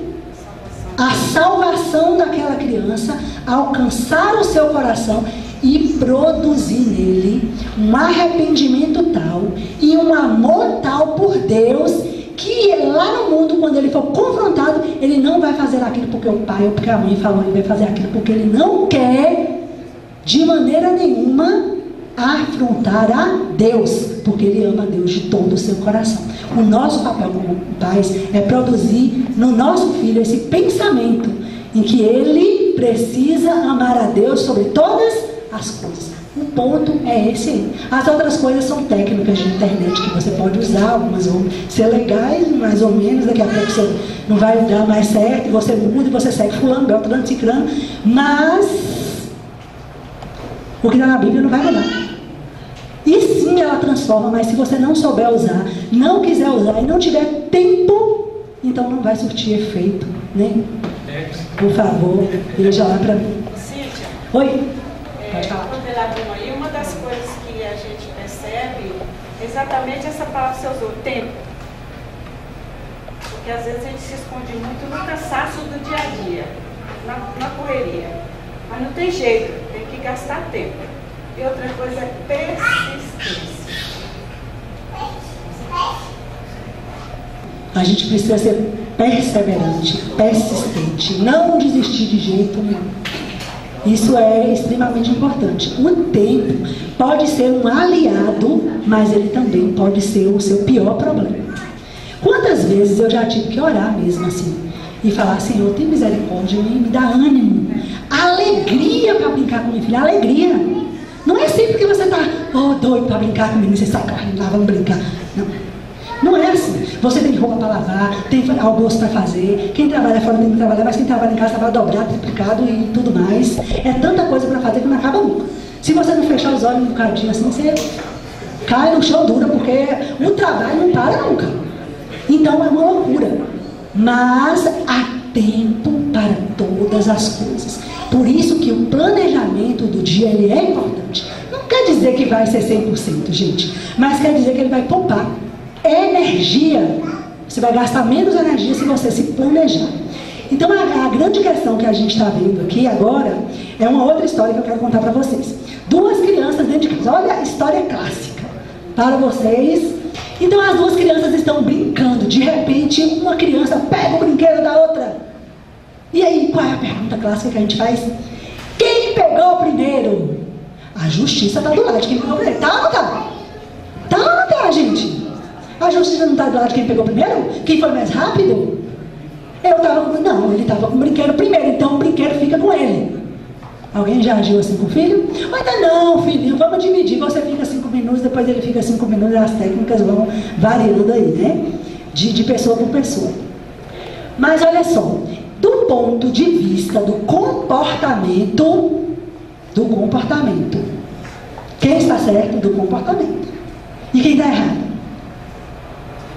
a salvação daquela criança, alcançar o seu coração e produzir nele um arrependimento tal e um amor tal por Deus, que lá no mundo, quando ele for confrontado, ele não vai fazer aquilo porque o pai ou porque a mãe falou, ele vai fazer aquilo porque ele não quer de maneira nenhuma afrontar a Deus, porque ele ama a Deus de todo o seu coração. O nosso papel como pais é produzir no nosso filho esse pensamento em que ele precisa amar a Deus sobre todas as coisas. O ponto é esse aí. As outras coisas são técnicas de internet que você pode usar, algumas vão ser legais, mais ou menos, daqui a pouco você não vai dar mais certo, você muda e você segue fulano, beltrano, ciclano, mas o que está na Bíblia não vai mudar. E sim, ela transforma, mas se você não souber usar, não quiser usar e não tiver tempo, então não vai surtir efeito, né? Por favor, veja lá para mim. Cíntia. Oi? Quando ela abriu aí, uma das coisas que a gente percebe é exatamente essa palavra que você usou, tempo. Porque às vezes a gente se esconde muito no cansaço do dia a dia, na correria. Mas não tem jeito, tem que gastar tempo. E outra coisa é persistência. A gente precisa ser perseverante, persistente, não desistir de jeito nenhum. Isso é extremamente importante. O tempo pode ser um aliado, mas ele também pode ser o seu pior problema. Quantas vezes eu já tive que orar mesmo assim e falar: Senhor, tem misericórdia, me dá ânimo, alegria para brincar com minha filha, alegria. Não é sempre que você está doido para brincar com o menino, você sai correndo lá, vamos brincar. Não é assim. Você tem roupa para lavar, tem almoço para fazer. Quem trabalha fora tem que trabalhar, mas quem trabalha em casa trabalha dobrado, triplicado e tudo mais. É tanta coisa para fazer que não acaba nunca. Se você não fechar os olhos um bocadinho assim, você cai no chão dura, porque o trabalho não para nunca. Então é uma loucura. Mas há tempo para todas as coisas. Por isso que o planejamento do dia ele é importante. Não quer dizer que vai ser 100%, gente, mas quer dizer que ele vai poupar energia. Você vai gastar menos energia se você se planejar. Então a grande questão que a gente está vendo aqui agora é uma outra história que eu quero contar para vocês. Duas crianças dentro de casa. Olha a história clássica para vocês. Então as duas crianças estão brincando. De repente uma criança pega o brinquedo da outra. E aí, qual é a pergunta clássica que a gente faz? Quem pegou primeiro? A justiça está do lado de quem pegou primeiro. Tá ou não tá? Tá ou não tá, gente? A justiça não está do lado de quem pegou primeiro? Quem foi mais rápido? Não, ele estava com o brinquedo primeiro, então o brinquedo fica com ele. Alguém já agiu assim com o filho? Mas não, filhinho, vamos dividir. Você fica 5 minutos, depois ele fica 5 minutos, as técnicas vão variando aí, né? De pessoa por pessoa. Mas olha só, do ponto de vista do comportamento, quem está certo? Do comportamento. E quem está errado?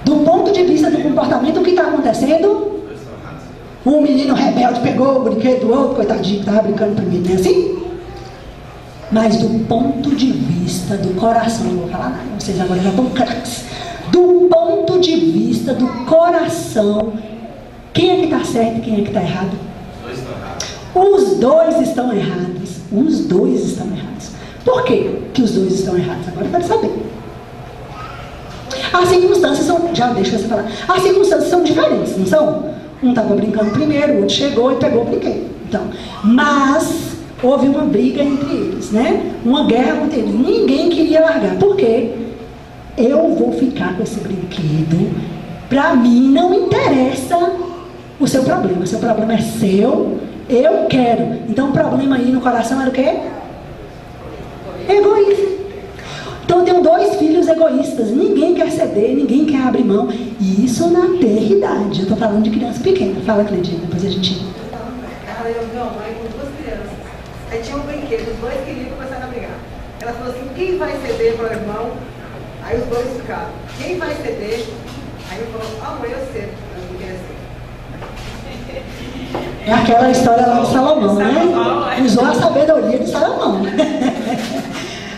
Do ponto de vista do comportamento, o que está acontecendo? Um menino rebelde pegou o brinquedo do outro, coitadinho, estava brincando primeiro, não é assim? Mas do ponto de vista do coração, não vou falar nada, vocês agora já estão craques. Do ponto de vista do coração, quem é que está certo e quem é que está errado? Os dois estão errados. Os dois estão errados. Por quê que os dois estão errados? Agora eu quero saber. As circunstâncias são... Já deixa você falar. As circunstâncias são diferentes, não são? Um estava brincando primeiro, o outro chegou e pegou o brinquedo. Então, mas houve uma briga entre eles, né? Uma guerra entre eles. Ninguém queria largar. Por quê? Eu vou ficar com esse brinquedo. Para mim não interessa o seu problema. O seu problema é seu. Eu quero. Então o problema aí no coração era o quê? Egoísmo. Então eu tenho 2 filhos egoístas. Ninguém quer ceder, ninguém quer abrir mão. E isso na tenridade. Eu estou falando de criança pequena. Fala, Cleidinha, depois a gente... Eu estava no mercado e eu vi uma mãe com 2 crianças. Aí tinha um brinquedo, os 2 queriam começar a brigar. Ela falou assim: quem vai ceder para o irmão? Aí os 2 ficaram. Quem vai ceder? Aí ele falou: mãe, eu cedo. Eu não queria ser. É aquela história lá de Salomão, né? Usou a sabedoria de Salomão.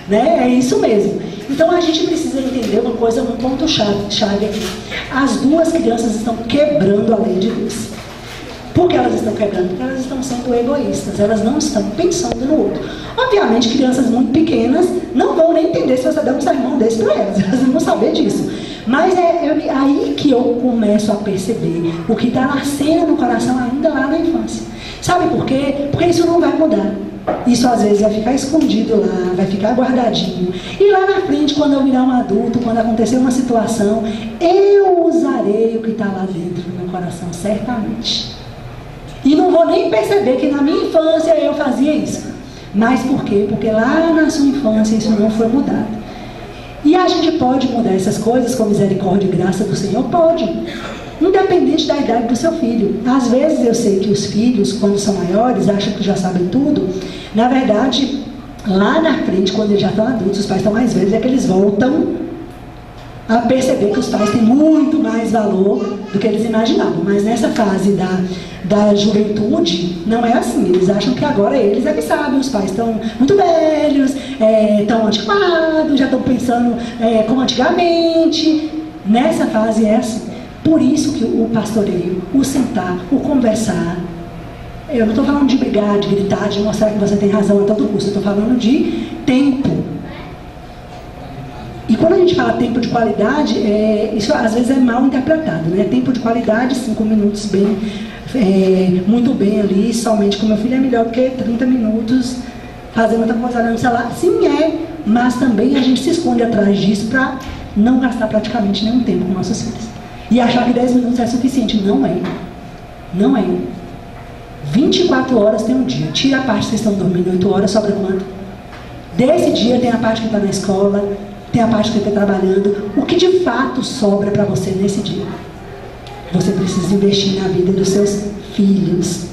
Né? É isso mesmo. Então a gente precisa entender uma coisa, um ponto-chave aqui. As 2 crianças estão quebrando a lei de Deus. Por que elas estão quebrando? Porque elas estão sendo egoístas. Elas não estão pensando no outro. Obviamente, crianças muito pequenas não vão nem entender se você der um sermão desse para elas. Elas não vão saber disso. Mas é aí que eu começo a perceber o que está nascendo no coração ainda lá na infância. Sabe por quê? Porque isso não vai mudar. Isso às vezes vai ficar escondido lá, vai ficar guardadinho. E lá na frente, quando eu virar um adulto, quando acontecer uma situação, eu usarei o que está lá dentro do meu coração, certamente. E não vou nem perceber que na minha infância eu fazia isso. Mas por quê? Porque lá na sua infância isso não foi mudado. E a gente pode mudar essas coisas com misericórdia e graça do Senhor? Pode. Independente da idade do seu filho. Às vezes eu sei que os filhos, quando são maiores, acham que já sabem tudo. Na verdade, lá na frente, quando eles já estão adultos, os pais estão mais velhos, é que eles voltam a perceber que os pais têm muito mais valor do que eles imaginavam. Mas nessa fase da juventude, não é assim. Eles acham que agora eles é que sabem. Os pais estão muito velhos, estão antiquados, já estão pensando como antigamente. Nessa fase é assim. Por isso que o pastoreio, o sentar, o conversar, eu não estou falando de brigar, de gritar, de mostrar que você tem razão a todo custo. Eu estou falando de tempo. E quando a gente fala tempo de qualidade, isso às vezes é mal interpretado, né? Tempo de qualidade, 5 minutos bem, muito bem ali, somente com meu filho é melhor do que 30 minutos fazendo outra coisa olhando o celular. Sim, mas também a gente se esconde atrás disso para não gastar praticamente nenhum tempo com nossos filhos. E achar que 10 minutos é suficiente. Não é. Não é. 24 horas tem um dia. Tira a parte que vocês estão dormindo, 8 horas, sobra quanto? Desse dia tem a parte que está na escola, tem a parte que está trabalhando. O que de fato sobra para você nesse dia? Você precisa investir na vida dos seus filhos,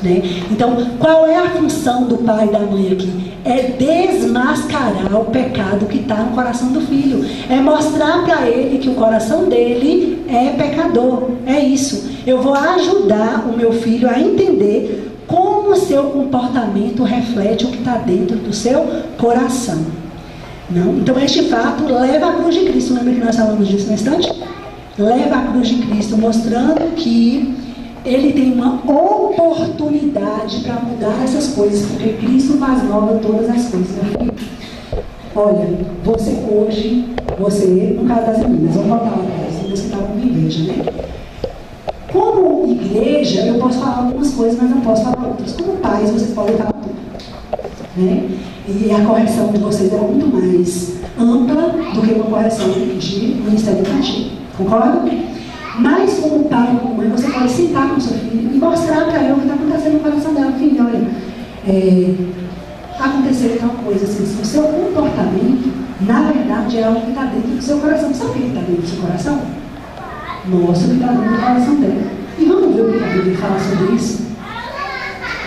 né? Então, qual é a função do pai e da mãe aqui? É desmascarar o pecado que está no coração do filho. É mostrar para ele que o coração dele é pecador. É isso. Eu vou ajudar o meu filho a entender como o seu comportamento reflete o que está dentro do seu coração. Não? Então, este fato leva a cruz de Cristo. Lembra que nós falamos disso no instante? Leva a cruz de Cristo, mostrando que ele tem uma oportunidade para mudar essas coisas, porque Cristo faz nova todas as coisas. Olha, você hoje, no caso das meninas, vamos voltar lá para as meninas que estavam com inveja, né? Como igreja, eu posso falar algumas coisas, mas não posso falar outras. Como pais, vocês podem falar tudo, né? E a correção de vocês é muito mais ampla do que uma correção de ministério infantil. Concorda? Mas como pai e como mãe, você pode sentar com o seu filho e mostrar para ela o que está acontecendo no coração dela. Filho, olha, aconteceu tal coisa assim. O seu comportamento, na verdade, é algo que está dentro do seu coração. Sabe o que está dentro do seu coração? Mostra o que está dentro do coração dela. E vamos ver o que a Bíblia fala sobre isso?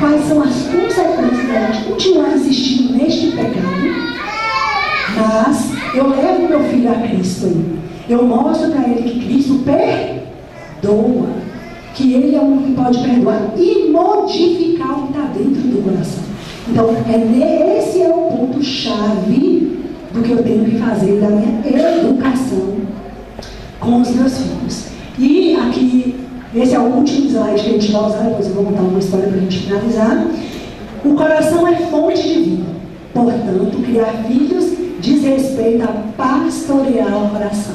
Quais são as consequências da gente continuar insistindo neste pecado? Mas eu levo meu filho a Cristo aí. Eu mostro para ele que Cristo perdoa, que Ele é o único que pode perdoar e modificar o que está dentro do coração. Então, esse é o ponto-chave do que eu tenho que fazer da minha educação com os meus filhos. E aqui, esse é o último slide que a gente vai usar, depois eu vou contar uma história para a gente finalizar. O coração é fonte de vida. Portanto, criar filhos diz respeito a pastorear o coração.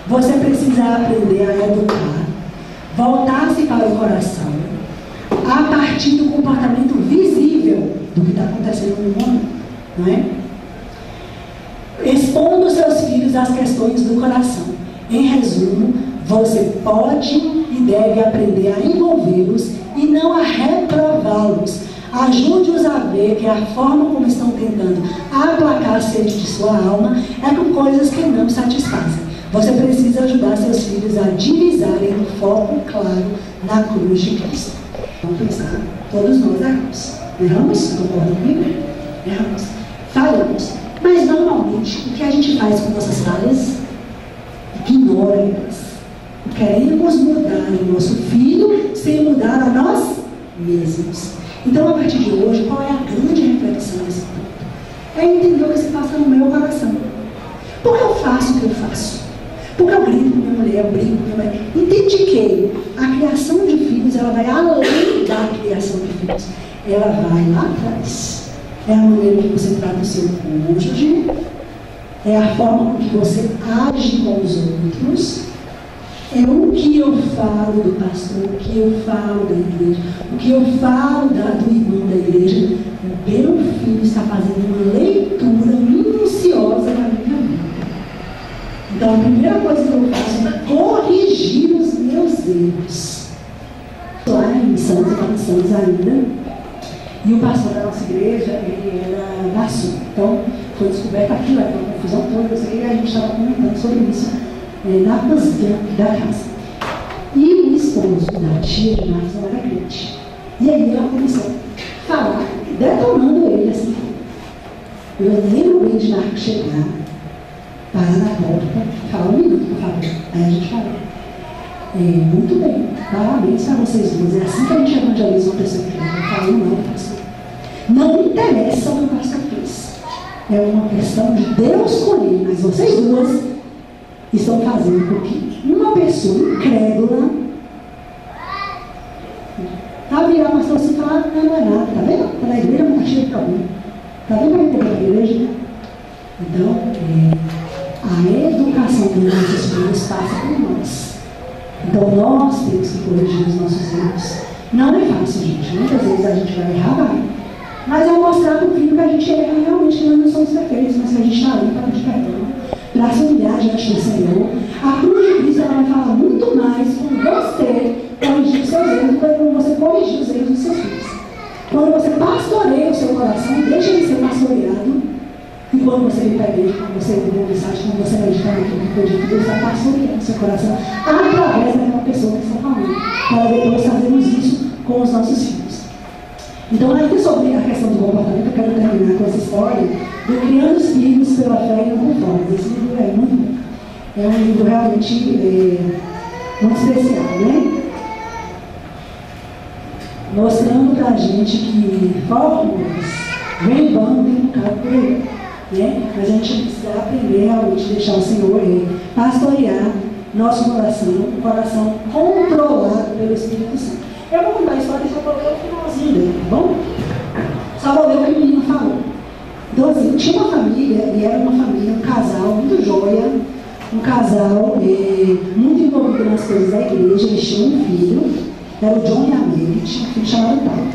Você precisa aprender a educar, voltar-se para o coração, a partir do comportamento visível do que está acontecendo no mundo, não é? Expondo seus filhos às questões do coração. Em resumo, você pode e deve aprender a envolvê-los e não a reprová-los. Ajude-os a ver que a forma como estão tentando aplacar a sede de sua alma é com coisas que não satisfazem. Você precisa ajudar seus filhos a divisarem o foco claro na cruz de Cristo. Vamos pensar, todos nós erramos. Erramos? Concordam comigo? Erramos. Falhamos. Mas normalmente, o que a gente faz com nossas falhas? Ignora elas. Queremos mudar o nosso filho sem mudar a nós mesmos. Então, a partir de hoje, qual é a grande reflexão desse ponto? É entender o que se passa no meu coração. Por que eu faço o que eu faço? Por que eu grito com minha mulher, eu brigo com minha mulher? Entende que a criação de filhos, ela vai além da criação de filhos. Ela vai lá atrás. É a maneira que você trata o seu cônjuge, é a forma com que você age com os outros, é o que eu falo do pastor, o que eu falo da igreja, o que eu falo do irmão da igreja. O meu filho está fazendo uma leitura minuciosa da minha vida. Então, a primeira coisa que eu faço é corrigir os meus erros. Lá em Santos ainda, e o pastor da nossa igreja, ele era garçom. Então, foi descoberto aquilo, uma confusão toda, e a gente estava comentando sobre isso na cozinha da casa. E o esposo da tia de Marcos não era crente. E aí ela começou a falar, detonando ele assim. Eu lembro bem de Marcos chegar, parar na porta, falar um minuto, por favor. Aí a gente falou. Muito bem, parabéns para vocês duas. É assim que a gente evangeliza uma pessoa que não fala não, pastor. Não interessa o que o pastor fez. É uma questão de Deus com ele, mas vocês duas estão fazendo com que uma pessoa incrédula tá virar uma situação e falar, não é nada, tá vendo? Tá na igreja, não está cheio de problema. Tá vendo como é que a igreja? Então, A educação dos nossos filhos passa por nós. Então nós temos que corrigir os nossos erros. Não é fácil, gente. Muitas vezes a gente vai errar, vai. Mas é mostrar para o filho que a gente erra realmente, que nós não somos perfeitos, mas que a gente está ali para pedir perdão, para se humilhar diante do Senhor. A cruz de Cristo ela vai falar muito mais com você corrigir os seus erros do que quando você corrigir os erros dos seus filhos. Quando você pastoreia o seu coração, deixa ele ser pastoreado. E quando você lhe pede, quando você ouve uma mensagem, quando você medita naquilo que eu digo, Deus está pastoreando o seu coração através daquela pessoa que está falando. Para depois fazermos isso com os nossos filhos. Então, ainda sobre a questão do comportamento, eu quero terminar com essa história do Criando os Filhos pela Fé e não por Formas. Esse livro é muito bom. É um livro realmente muito especial, né? Mostrando para a gente que fórmulas vem bando e bocado por aí. Né? Mas a gente precisa aprender realmente a deixar o Senhor pastorear nosso coração, um coração controlado pelo Espírito Santo. Eu vou contar a história e só vou ler o finalzinho dele, tá bom? Só vou ler o que o menino falou. Então, assim, tinha uma família, e era uma família, um casal muito joia, um casal muito envolvido nas coisas da igreja. Eles tinham um filho, era o John e a Mary, tinha um filho chamado Paulo.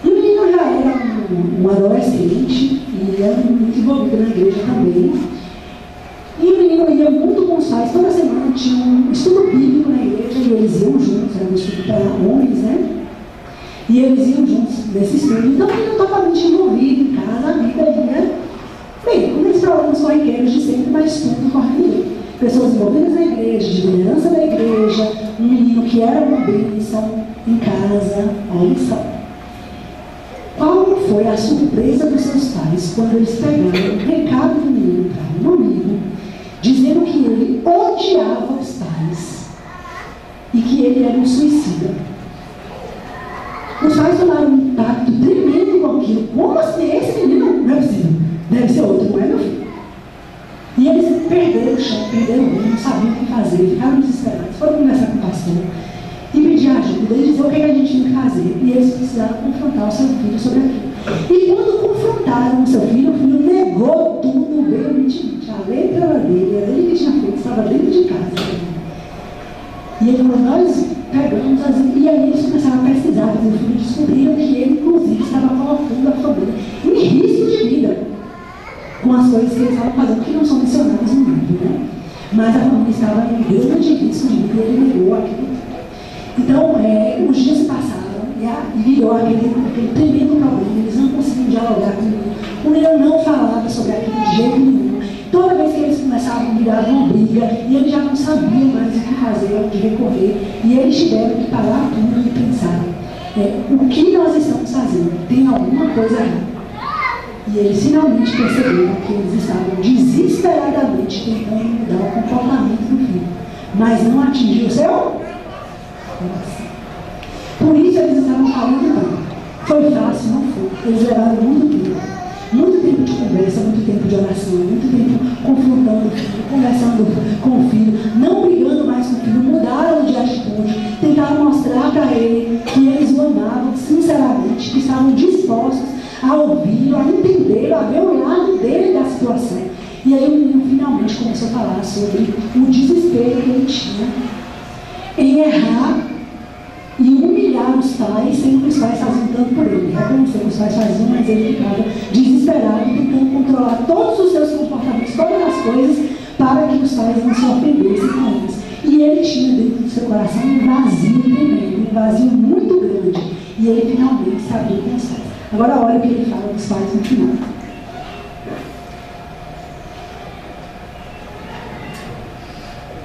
E o menino já era um adolescente, e era muito envolvido na igreja também. E o menino ia muito com os pais, toda semana tinha um estudo bíblico na igreja, e eles iam juntos, era um estudo para homens, né? E eles iam juntos nesse estudo. Então, o menino totalmente envolvido em casa, a vida ia bem, com esses problemas corriqueiros de sempre, mas tudo correndo bem. Pessoas envolvidas na igreja, de liderança da igreja, um menino que era uma bênção em casa, olha só. Qual foi a surpresa dos seus pais quando eles pegaram um recado do menino para um amigo, dizendo que ele odiava os pais e que ele era um suicida? Os pais tomaram um impacto tremendo com aquilo. Como assim? Esse menino não é possível. Deve ser outro, não é meu filho? E eles perderam o chão, perderam o rumo, não sabiam o que fazer, ficaram desesperados, foram conversar com o pastor e pedir ajuda, e dizer o que a gente tinha que fazer. E eles precisaram confrontar o seu filho sobre aquilo. E quando confrontaram o seu filho, o filho negou tudo veementemente. A letra era dele, era ele que tinha feito, estava dentro de casa. E ele falou, nós pegamos e aí eles começaram a pesquisar, e o filho descobriram que ele, inclusive, estava colocando a família em risco de vida com as coisas que eles estavam fazendo, que não são mencionadas no livro, né? Mas a família estava em grande risco de vida e ele negou aquilo. Então, os dias passaram e virou aquele tremendo problema. Eles não conseguiam dialogar com ele. O menino não falava sobre aquilo de jeito nenhum. Toda vez que eles começavam a virar uma briga, e eles já não sabiam mais o que fazer, onde recorrer, e eles tiveram que parar tudo e pensar, o que nós estamos fazendo? Tem alguma coisa errada. E eles finalmente perceberam que eles estavam desesperadamente tentando mudar o comportamento do filho, mas não atingiu o seu coração. Por isso eles estavam falando não. Foi fácil, não foi. Eles levaram muito tempo de conversa, muito tempo de oração, muito tempo confrontando o filho, conversando com o filho, não brigando mais com o filho, mudaram de atitude, tentaram mostrar para ele que eles o amavam sinceramente, que estavam dispostos a ouvi-lo, a entender, a ver o lado dele da situação. E aí o menino finalmente começou a falar sobre o desespero que ele tinha em errar e humilhar os pais, sendo que os pais faziam tanto por ele. Reconhecer que os pais faziam, mas ele ficava desesperado, tentando controlar todos os seus comportamentos, todas as coisas, para que os pais não se ofendessem com eles. E ele tinha dentro do seu coração um vazio tremendo, um vazio muito grande. E ele finalmente sabia com os pais. Agora olha o que ele fala dos pais no final.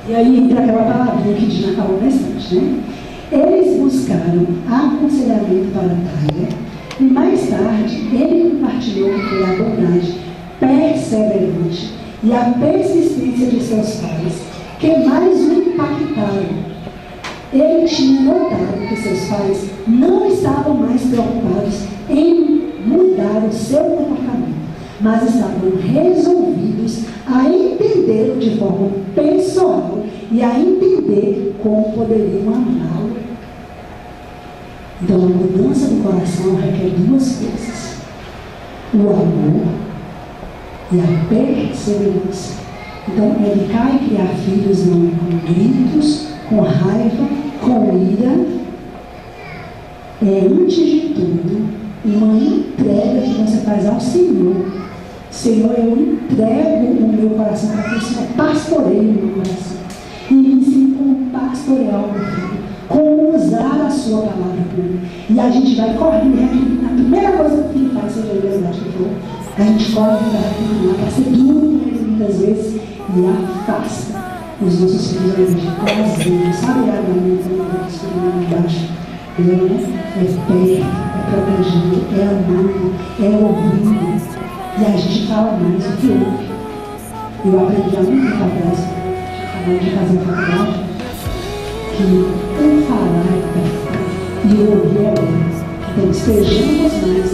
E aí entra aquela palavrinha que Dina falou bastante, né? Eles buscaram aconselhamento para Tyler e mais tarde ele compartilhou que foi a bondade perseverante e a persistência de seus pais que mais o impactaram. Ele tinha notado que seus pais não estavam mais preocupados em mudar o seu comportamento, mas estavam resolvidos a entendê-lo de forma pessoal e a entender como poderiam amá-lo. Então, a mudança do coração requer duas coisas: o amor e a perseverança. Então, educar e criar filhos não é com gritos, com raiva, com ira. É, antes de tudo, uma entrega que você faz ao Senhor. Senhor, eu entrego o meu coração para que o Senhor pastoreie o meu coração. E me ensine como pastorear o meu filho, como usar a sua palavra por mim. E a gente vai correr aqui. A primeira coisa que o filho faz, seja a verdade que for, a gente corre para ser duro muitas vezes e afasta os nossos filhos da gente. Coração, sabe a garganta embaixo? É perto, é protegido, é amado, é ouvido. E a gente fala mais do que ouve. Eu aprendi há muito tempo atrás, acabando de fazer a faculdade, que falar é perto e ouvir é outro. Então estejamos mais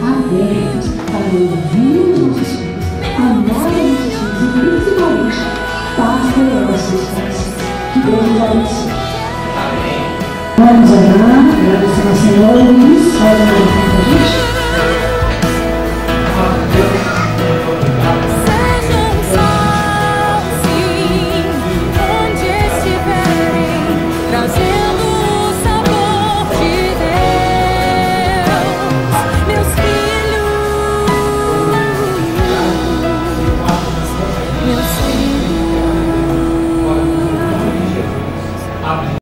abertos para ouvir os nossos filhos, amar os nossos filhos e principalmente pastorear os seus pais. Que Deus nos abençoe. Vamos orar, agradecer ao Senhor.